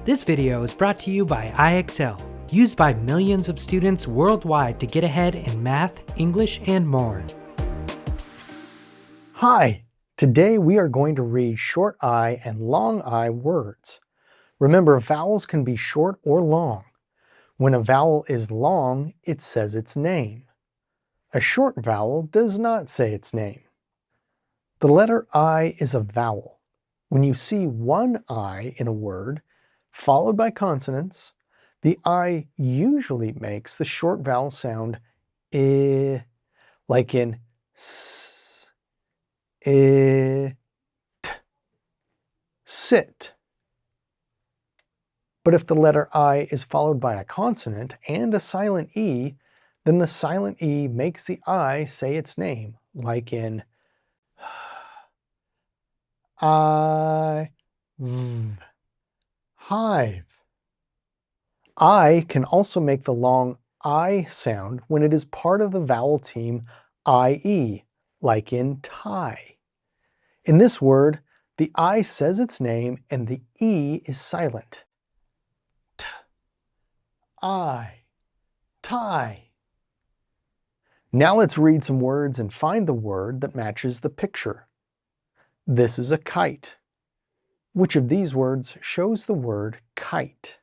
This video is brought to you by IXL, used by millions of students worldwide to get ahead in math, English, and more. Hi, today we are going to read short I and long I words. Remember, vowels can be short or long. When a vowel is long, it says its name. A short vowel does not say its name. The letter I is a vowel. When you see one I in a word, followed by consonants, the I usually makes the short vowel sound I, like in s, I, t, sit. But if the letter I is followed by a consonant and a silent E, then the silent E makes the I say its name, like in I, hive. I can also make the long I sound when it is part of the vowel team IE, like in tie. In this word, the I says its name and the E is silent. T, I, tie. Now let's read some words and find the word that matches the picture. This is a kite. Which of these words shows the word kite?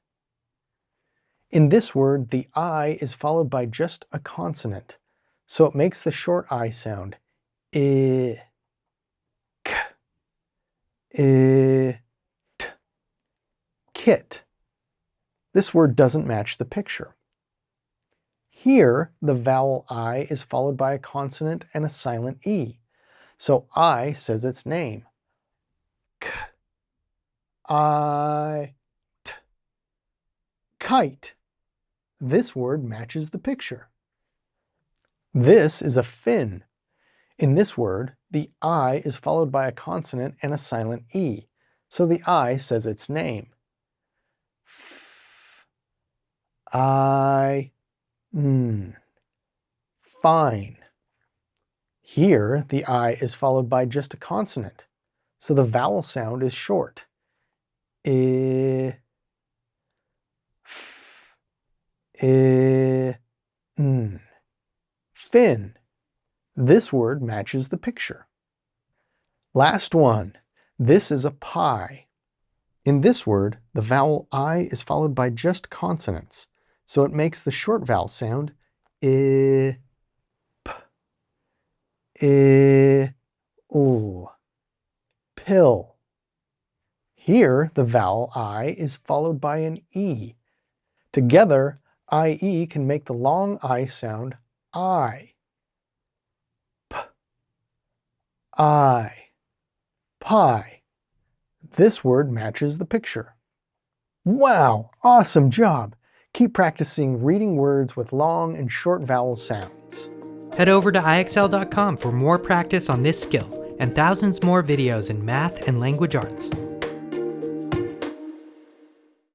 In this word, the I is followed by just a consonant, so it makes the short I sound I, k, I, t, kit. This word doesn't match the picture. Here, the vowel I is followed by a consonant and a silent E, so I says its name. K, I, t, kite. This word matches the picture. This is a fin. In this word, the I is followed by a consonant and a silent E, so the I says its name. I, fine. Here, the I is followed by just a consonant, so the vowel sound is short. I, fin. This word matches the picture. Last one. This is a pie. In this word, the vowel I is followed by just consonants, so it makes the short vowel sound I, p, I, oo. Pill. Here, the vowel I is followed by an E. Together, IE can make the long I sound I. P, I, pie. This word matches the picture. Wow, awesome job! Keep practicing reading words with long and short vowel sounds. Head over to IXL.com for more practice on this skill and thousands more videos in math and language arts.